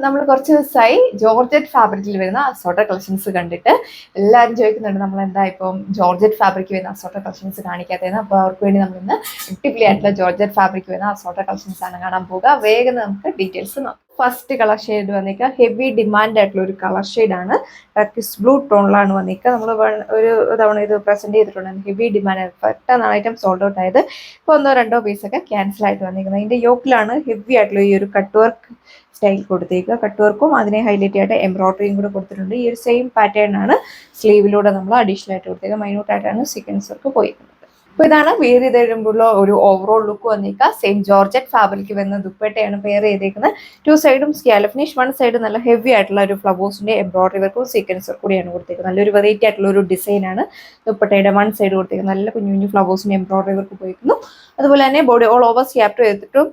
നമ്മൾ കുറച്ച് ദിവസമായി ജോർജറ്റ് ഫാബ്രിക്കിൽ വരുന്ന അസോർട്ടഡ് കളക്ഷൻസ് കണ്ടിട്ട് എല്ലാവരും ചോദിക്കുന്നുണ്ട് നമ്മൾ എന്താ ഇപ്പം ജോർജറ്റ് ഫാബ്രിക് വരുന്ന അസോർട്ടഡ് കളക്ഷൻസ് കാണിക്കാത്തതെന്ന്. അപ്പോൾ അവർക്ക് വേണ്ടി നമ്മൾ ഇന്ന് അടിപൊളിയായിട്ടുള്ള ജോർജറ്റ് ഫാബ്രിക് വരുന്ന അസോർട്ടഡ് കളക്ഷൻസ് ആണ് കാണാൻ പോകുക. വേഗം നമുക്ക് ഡീറ്റെയിൽസ് നോക്കാം. ഫസ്റ്റ് കളർ ഷെയ്ഡ് വന്നിരിക്കുക ഹെവി ഡിമാൻഡ് ആയിട്ടുള്ള ഒരു കളർ ഷെയ്ഡാണ്. ടർക്കിഷ് ബ്ലൂ ടോണിലാണ് വന്നിരിക്കുക. നമ്മൾ ഒരു തവണ ഇത് പ്രസന്റ് ചെയ്തിട്ടുണ്ട്. ഹെവി ഡിമാൻഡ് പെട്ടെന്നാണ് ഐറ്റം സോൾഡ് ഔട്ട് ആയത്. ഇപ്പോൾ 1-2 പീസൊക്കെ ക്യാൻസൽ ആയിട്ട് വന്നിരിക്കുന്നത്. ഇതിന്റെ യോക്കിലാണ് ഹെവി ആയിട്ടുള്ള ഈ ഒരു കട്ട് വർക്ക് സ്റ്റൈൽ കൊടുത്തേക്കുക. കട്ട് വർക്കും അതിനെ ഹൈലൈറ്റ് ആയിട്ട് എംബ്രോയിഡറിയും കൂടെ കൊടുത്തിട്ടുണ്ട്. ഈ ഒരു സെയിം പാറ്റേൺ ആണ് സ്ലീവിലൂടെ നമ്മൾ അഡീഷണൽ ആയിട്ട് കൊടുത്തേക്കുക. മൈന്യൂട്ട് ആയിട്ടാണ് സീക്വൻസ് വർക്ക് പോയിരിക്കുന്നത്. അപ്പോൾ ഇതാണ് വെയർ ചെയ്ത് കഴിയുമ്പോഴുള്ള ഒരു ഓവറോൾ ലുക്ക് വന്നിരിക്കുക. സെയിം ജോർജറ്റ് ഫാബ്രിക് വരുന്ന ദുപ്പട്ടയാണ് പെയർ ചെയ്തേക്കുന്നത്. 2 സൈഡും സ്കാലപ്പ് ഫിനിഷ്, 1 സൈഡ് നല്ല ഹെവി ആയിട്ടുള്ള ഒരു ഫ്ലവേഴ്സിന്റെ എംബ്രോയിഡറി വർക്കും സീക്വൻസ് വർക്ക് കൂടിയാണ് കൊടുത്തേക്കുന്നത്. നല്ലൊരു വെറൈറ്റി ആയിട്ടുള്ള ഒരു ഡിസൈനാണ് ദുപ്പട്ടയുടെ 1 സൈഡ് കൊടുത്തേക്കുന്നത്. നല്ല കുഞ്ഞു കുഞ്ഞു ഫ്ലവേഴ്സിന്റെ എംബ്രോയിഡറി വർക്ക് പോയിരിക്കുന്നു. അതുപോലെ തന്നെ ബോഡി ഓൾ ഓവർ സ്കാപ്പ് ചെയ്തിട്ടും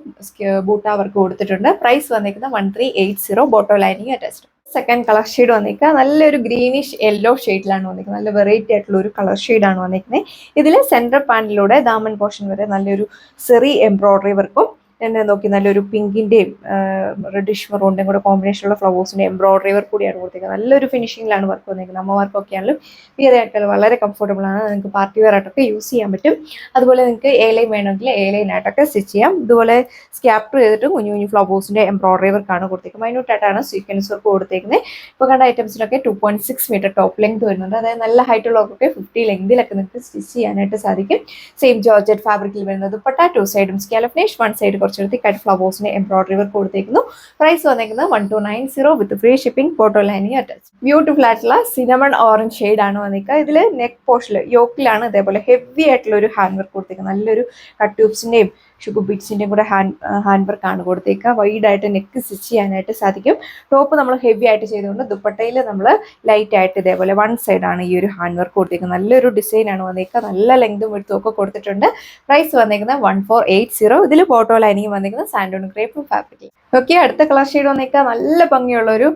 ബൂട്ട വർക്ക് കൊടുത്തിട്ടുണ്ട്. പ്രൈസ് വന്നിരിക്കുന്നത് 1380. Bottom lining attached. Second colour shade വന്നിരിക്കുക നല്ലൊരു ഗ്രീനിഷ് യെല്ലോ ഷെയ്ഡിലാണ് വന്നിരിക്കുന്നത്. നല്ല വെറൈറ്റി ആയിട്ടുള്ള ഒരു കളർ ഷെയ്ഡാണ് വന്നിരിക്കുന്നത്. ഇതിൽ സെൻട്രൽ പാനലിലൂടെ ദാമൻ പോർഷൻ വരെ നല്ലൊരു സെറി എംബ്രോയിഡറി വർക്കും എന്നെ നോക്കി നല്ലൊരു പിങ്കിന്റെയും റെഡിഷ് മെറൂണിന്റെയും കൂടെ കോമ്പിനേഷനുള്ള ഫ്ലവേഴ്സിന്റെ എംബ്രോയിഡറി വർക്ക് കൂടിയാണ് കൊടുത്തിരിക്കുന്നത്. നല്ലൊരു ഫിനിഷിംഗിലാണ് വർക്ക് വന്നിരിക്കുന്നത്. അമ്മമാർക്കൊക്കെ ആണെങ്കിലും വിയർ ആയിട്ട് വളരെ കംഫർട്ടബിൾ ആണ്. നിങ്ങൾക്ക് പാർട്ടി വെയർ ആയിട്ടൊക്കെ യൂസ് ചെയ്യാൻ പറ്റും. അതുപോലെ നിങ്ങൾക്ക് എ-ലൈൻ വേണമെങ്കിൽ എ-ലൈൻ ആയിട്ടൊക്കെ സ്റ്റിച്ച് ചെയ്യാം. ഇതുപോലെ സ്കാപ്പ് ചെയ്തിട്ട് കുഞ്ഞു കുഞ്ഞു ഫ്ലവേഴ്സിന്റെ എംബ്രോയിഡറി വർക്കാണ് കൊടുത്തിരിക്കുന്നത്. മൈന്യൂട്ട് ആയിട്ടാണ് സീക്വൻസ് വർക്ക് കൊടുത്തിരിക്കുന്നത്. ഇപ്പോൾ കണ്ട ഐറ്റംസിനൊക്കെ 2.6 മീറ്റർ ടോപ്പ് ലെങ്ത് വരുന്നുണ്ട്. അതായത് നല്ല ഹൈറ്റ് ഉള്ളവർക്കൊക്കെ 50 ലെങ്തിലൊക്കെ നിങ്ങൾക്ക് സ്റ്റിച്ച് ചെയ്യാനായിട്ട് സാധിക്കും. സെയിം ജോർജറ്റ് ഫാബ്രിക്കിൽ വരുന്നത് ദുപ്പട്ട 2 സൈഡും സ്കാലപ്പ് ഫിനിഷ്, 1 സൈഡ് കുറച്ചെടുത്ത് കട്ട് ഫ്ലവേഴ്സിന്റെ എംബ്രോയിഡറി വർക്ക് കൊടുത്തേക്കുന്നു. പ്രൈസ് വന്നിരിക്കുന്നത് 1290 with free shipping. Bottom lining attach. Beautiful ആയിട്ടുള്ള സിനമൺ ഓറഞ്ച് ഷെയ്ഡ് ആണ് വന്നിരിക്കുക. ഇതിൽ നെക്ക് പോർഷനിൽ യോക്കിലാണ് ഇതേപോലെ ഹെവി ആയിട്ടുള്ള ഒരു ഹാൻഡ് വർക്ക് കൊടുത്തേക്കുന്നത്. നല്ലൊരു കട്ട് ട്യൂബ്സിന്റെയും ഷുഗർ ബീഡ്സിന്റെയും കൂടെ ഹാൻഡ് വർക്ക് ആണ് കൊടുത്തേക്കുക. വൈഡ് ആയിട്ട് നെക്ക് സ്റ്റിച്ച് ചെയ്യാനായിട്ട് സാധിക്കും. ടോപ്പ് നമ്മൾ ഹെവി ആയിട്ട് ചെയ്തുകൊണ്ട് ദുപ്പട്ടയിൽ നമ്മൾ ലൈറ്റ് ആയിട്ട് ഇതേപോലെ 1 സൈഡ് ആണ് ഈ ഒരു ഹാൻഡ് വർക്ക് കൊടുത്തേക്കുന്നത്. നല്ലൊരു ഡിസൈൻ ആണ് വന്നിരിക്കുക. നല്ല ലെങ്തും വിഡ്ത്തും ഒക്കെ കൊടുത്തിട്ടുണ്ട്. പ്രൈസ് വന്നിരിക്കുന്നത് 1480. ഇതിൽ ബോട്ടോ ലൈനിങ് വന്നിരിക്കുന്നത് സാൻഡോൺ ക്രേപ്പ് ഫാബ്രിക്. ഓക്കെ, അടുത്ത കളർ ഷെയ്ഡ് വന്നിരിക്കുക നല്ല ഭംഗിയുള്ള ഒരു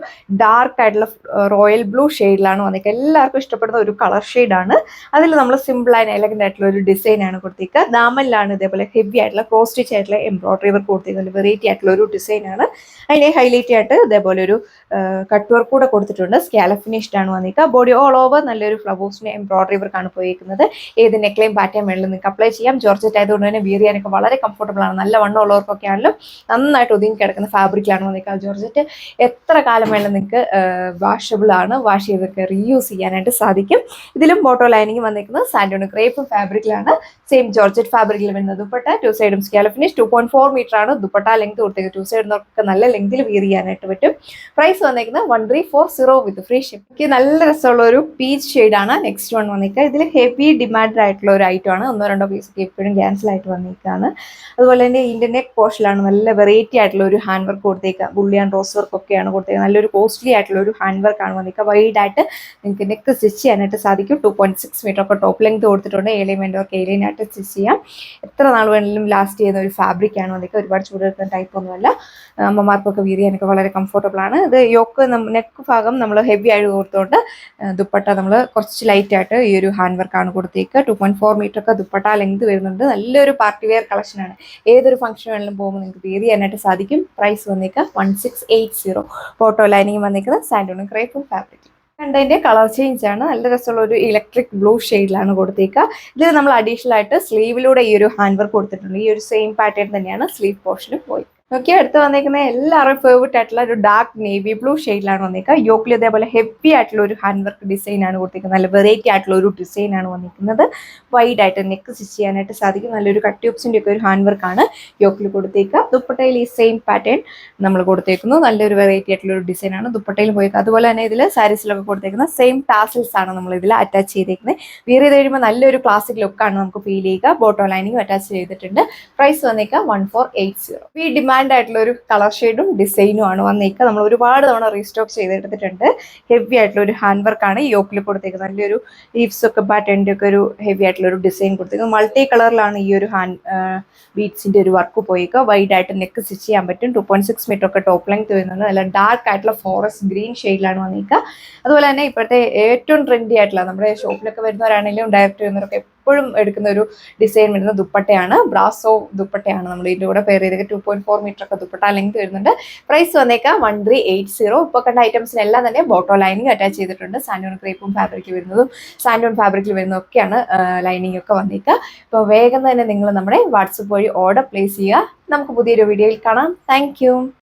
ഡാർക്ക് ആയിട്ടുള്ള റോയൽ ബ്ലൂ ഷെയ്ഡിലാണ് വന്നിരിക്കുക. എല്ലാവർക്കും ഇഷ്ടപ്പെടുന്ന ഒരു കളർ ഷെയ്ഡാണ്. അതിൽ നമ്മൾ സിമ്പിൾ ആൻഡ് എലഗന്റ് ആയിട്ടുള്ള ഒരു ഡിസൈൻ ആണ് കൊടുത്തിരിക്കുക. ദാമനിലാണ് ഇതേപോലെ ഹെവി ആയിട്ടുള്ള ക്രോസ് സ്റ്റിച്ച് ആയിട്ടുള്ള എംബ്രോയിഡറി വർക്ക് കൊടുത്തിരിക്കുന്നത്. വെറൈറ്റി ആയിട്ടുള്ള ഒരു ഡിസൈൻ ആണ്. അതിനെ ഹൈലൈറ്റ് ആയിട്ട് ഇതേപോലെ ഒരു കട്ട് വർക്ക് കൂടെ കൊടുത്തിട്ടുണ്ട്. സ്കാലപ്പ് ഫിനിഷ്ഡ് ആണ് വന്നിരിക്കുക. ബോഡി ഓൾ ഓവർ നല്ലൊരു ഫ്ലവേഴ്സിന്റെ എംബ്രോയിഡറി വർക്ക് ആണ് പോയിരിക്കുന്നത്. ഏത് നെക്ലൈൻ പാറ്റേൺ വേണമെങ്കിലും നിങ്ങൾക്ക് അപ്ലൈ ചെയ്യാം. ജോർജറ്റ് ആയതുകൊണ്ട് തന്നെ വിയർ ചെയ്യാനൊക്കെ വളരെ കംഫർട്ടബിൾ ആണ്. നല്ല വണ്ണം ഉള്ളവർക്കൊക്കെ ആണെങ്കിലും നന്നായിട്ട് ഒതുങ്ങി കിടക്കുന്ന ഫാബ്രിക്കാണ് വന്നിരിക്കുക. ജോർജറ്റ് എത്ര കാലം വേണമെങ്കിലും നിങ്ങൾക്ക് വാഷബിൾ ആണ്. വാഷ് ചെയ്തൊക്കെ റീയൂസ് ചെയ്യാനായിട്ട് സാധിക്കും. ഇതിലും ബോട്ടോ ലൈനിങ് വന്നിരിക്കുന്നത് സാൻഡോൺ ക്രേപ്പ് ഫാബ്രിക്കിലാണ്. സെയിം ജോർജറ്റ് ഫാബ്രിക്കിൽ വരുന്ന ദുപ്പട്ട 2 സൈഡും സ്കാലപ്പ് ഫിനിഷ്. 2.4 മീറ്റർ ആണ് ദുപ്പട്ട ലെങ്ത് കൊടുത്തേക്കുന്നത്. 2 സൈഡിനൊക്കെ നല്ല ലെങ്തിൽ വിയർ ചെയ്യാനായിട്ട് പറ്റും. പ്രൈസ് വന്നിരിക്കുന്നത് 1340 വിത്ത് ഫ്രീ ഷിപ്പിംഗ്. നല്ല രസമുള്ള ഒരു പീച്ച് ഷെയ്ഡാണ് നെക്സ്റ്റ് വൺ വന്നിരിക്കുക. ഇതിൽ ഹെവി ഡിമാൻഡ് ആയിട്ടുള്ള ഒരു ഐറ്റം ആണ്. 1-2 പീസൊക്കെ എപ്പോഴും ക്യാൻസൽ ആയിട്ട് വന്നിരിക്കുകയാണ്. അതുപോലെ തന്നെ ഇതിന്റെ നെക്ക് പോർഷനിലാണ് നല്ല വെറൈറ്റി ആയിട്ടുള്ള ഒരു ഹാൻഡ് വർക്ക് കൊടുത്തേക്കുക. ബുള്ളി ആൻഡ് റോസ് വർക്ക് ഒക്കെയാണ് കൊടുത്തേക്കുക. നല്ലൊരു കോസ്റ്റ്ലി ആയിട്ടുള്ള ഒരു ഹാൻഡ് വർക്ക് ആണ് വന്നിരിക്കുക. വൈഡ് ആയിട്ട് നിങ്ങൾക്ക് നെക്ക് സ്റ്റിച്ച് ചെയ്യാനായിട്ട് സാധിക്കും. 2.6 മീറ്റർ ഒക്കെ ടോപ്പ് ലെങ്ത് കൊടുത്തിട്ടുണ്ട്. എ-ലൈൻ വേണ്ടവർക്ക് എ-ലൈൻ ആയിട്ട് സ്റ്റിച്ച് ചെയ്യാം. എത്ര നാൾ വേണമെങ്കിലും ലാസ്റ്റ് ചെയ്യുന്ന ഒരു ഫാബ്രിക് ആണ് വന്നിരിക്കുക. ഒരുപാട് ചൂടെടുക്കുന്ന ടൈപ്പ് ഒന്നുമല്ല. അമ്മമാർക്കൊക്കെ വിയർ ചെയ്യാനൊക്കെ വളരെ കംഫർട്ടബിൾ ആണ്. ഇത് യോക്ക് നെക്ക് ഭാഗം നമ്മൾ ഹെവി ആയിട്ട് കൊടുത്തുകൊണ്ട് ദുപ്പട്ട നമ്മൾ കുറച്ച് ലൈറ്റ് ആയിട്ട് ഈ ഒരു ഹാൻഡ് വർക്ക് ആണ് കൊടുത്തേക്കുക. 2.4 മീറ്റർ ഒക്കെ ദുപ്പട്ട ലെങ്ത് വരുന്നുണ്ട്. നല്ലൊരു പാർട്ടി വെയർ കളക്ഷൻ ആണ്. ഏതൊരു ഫംഗ്ഷൻ വേണമെങ്കിലും പോകുമ്പോൾ നിങ്ങൾക്ക് വിയർ ചെയ്യാനായിട്ട് സാധിക്കും. പ്രൈസ് വന്നിരിക്കുക 1680. ഫോട്ടോ ലൈനിങ് വന്നിരിക്കുന്നത് സാൻഡോൺ ക്രേപ്പ് ഫാബ്രിക്. കണ്ടതിന്റെ കളർ ചേഞ്ച് ആണ്. നല്ല രസമുള്ള ഒരു ഇലക്ട്രിക് ബ്ലൂ ഷെയ്ഡിലാണ് കൊടുത്തേക്കുക. ഇതിൽ നമ്മൾ അഡീഷണൽ ആയിട്ട് സ്ലീവിലൂടെ ഈ ഒരു ഹാൻഡ് വർക്ക് കൊടുത്തിട്ടുണ്ട്. ഈ ഒരു സെയിം പാറ്റേൺ തന്നെയാണ് സ്ലീവ് പോർഷനും പോയി. ഓക്കെ, അടുത്ത് വന്നിരിക്കുന്നത് എല്ലാവരും ഫേവറേറ്റ് ആയിട്ടുള്ള ഒരു ഡാർക്ക് നേവി ബ്ലൂ ഷെയ്ഡിലാണ് വന്നിരിക്കുക. യോക്കിൽ ഇതേപോലെ ഹെവി ആയിട്ടുള്ള ഒരു ഹാൻഡ് വർക്ക് ഡിസൈൻ ആണ് കൊടുത്തിരിക്കുന്നത്. നല്ല വെറൈറ്റി ആയിട്ടുള്ള ഒരു ഡിസൈൻ ആണ് വന്നിരിക്കുന്നത്. വൈഡ് ആയിട്ട് നെക്ക് സ്റ്റിച്ച് ചെയ്യാനായിട്ട് സാധിക്കും. നല്ലൊരു കട്ട് ട്യൂബ്സിന്റെ ഒക്കെ ഒരു ഹാൻഡ് വർക്ക് ആണ് യോക്കിൽ കൊടുത്തേക്കുക. ദുപ്പട്ടയിൽ ഈ സെയിം പാറ്റേൺ നമ്മൾ കൊടുത്തേക്കുന്നു. നല്ലൊരു വെറൈറ്റി ആയിട്ടുള്ള ഒരു ഡിസൈൻ ആണ് ദുപ്പട്ടയിൽ പോയേക്കുക. അതുപോലെ തന്നെ ഇതിൽ സാരീസിലൊക്കെ കൊടുത്തേക്കുന്ന സെയിം ടാസിൽസ് ആണ് നമ്മൾ ഇതിൽ അറ്റാച്ച് ചെയ്തേക്കുന്നത്. വിയർ ചെയ്ത് കഴിയുമ്പോൾ നല്ലൊരു ക്ലാസിക് ലുക്കാണ് നമുക്ക് ഫീൽ ചെയ്യുക. ബോട്ടോ ലൈനിങ് അറ്റാച്ച് ചെയ്തിട്ടുണ്ട്. പ്രൈസ് വന്നിരിക്കുക 1480. ഈ ഡിമാൻഡ് ആയിട്ടുള്ള ഒരു കളർ ഷെയ്ഡും ഡിസൈനും ആണ് വന്നിരിക്കുക. നമ്മൾ ഒരുപാട് തവണ റീസ്റ്റോക്ക് ചെയ്തെടുത്തിട്ടുണ്ട്. ഹെവി ആയിട്ടുള്ള ഒരു ഹാൻഡ് വർക്ക് ആണ് യോക്കിൽ കൊടുത്തേക്കുന്നത്. നല്ലൊരു ലീവ്സ് ഒക്കെ പാറ്റേണിന്റെ ഒക്കെ ഒരു ഹെവി ആയിട്ടുള്ള ഒരു ഡിസൈൻ കൊടുത്തേക്കുന്നത്. മൾട്ടി കളറിലാണ് ഈ ഒരു ഹാൻഡ് ബീഡ്സിന്റെ ഒരു വർക്ക് പോയിക്കുക. വൈഡ് ആയിട്ട് നെക്ക് സ്റ്റിച്ച് ചെയ്യാൻ പറ്റും. 2.6 മീറ്റർ ഒക്കെ ടോപ്പ് ലെങ്ത് വരുന്നുണ്ട്. നല്ല ഡാർക്ക് ആയിട്ടുള്ള ഫോറസ്റ്റ് ഗ്രീൻ ഷെയ്ഡിലാണ് വന്നിരിക്കുക. അതുപോലെ തന്നെ ഇപ്പോഴത്തെ ഏറ്റവും ട്രെൻഡി ആയിട്ടുള്ള നമ്മുടെ ഷോപ്പിലൊക്കെ വരുന്നവരാണെങ്കിലും ഡയറക്റ്റ് വരുന്നവരൊക്കെ എപ്പോഴും എടുക്കുന്ന ഒരു ഡിസൈൻ വരുന്ന ദുപ്പട്ടയാണ്. ബ്രാസോ ദുപ്പട്ടയാണ് നമ്മൾ ഇതിൻ്റെ കൂടെ പെയർ ചെയ്തൊക്കെ 2.4 മീറ്റർ ഒക്കെ ദുപ്പട്ട ലെങ്ത് വരുന്നുണ്ട്. പ്രൈസ് വന്നേക്കാം 1380. ഇപ്പോൾ കണ്ട ഐറ്റംസിനെല്ലാം തന്നെ ബോട്ടോ ലൈനിങ് അറ്റാച്ച് ചെയ്തിട്ടുണ്ട്. സാൻഡോൺ ക്രേപ്പും ഫാബ്രിക് വരുന്നതും സാൻഡോൺ ഫാബ്രിക്കിൽ വരുന്നതൊക്കെയാണ് ലൈനിങ് ഒക്കെ വന്നേക്കുക. അപ്പോൾ വേഗം തന്നെ നിങ്ങൾ നമ്മുടെ വാട്സപ്പ് വഴി ഓർഡർ പ്ലേസ് ചെയ്യുക. നമുക്ക് പുതിയൊരു വീഡിയോയിൽ കാണാം. താങ്ക്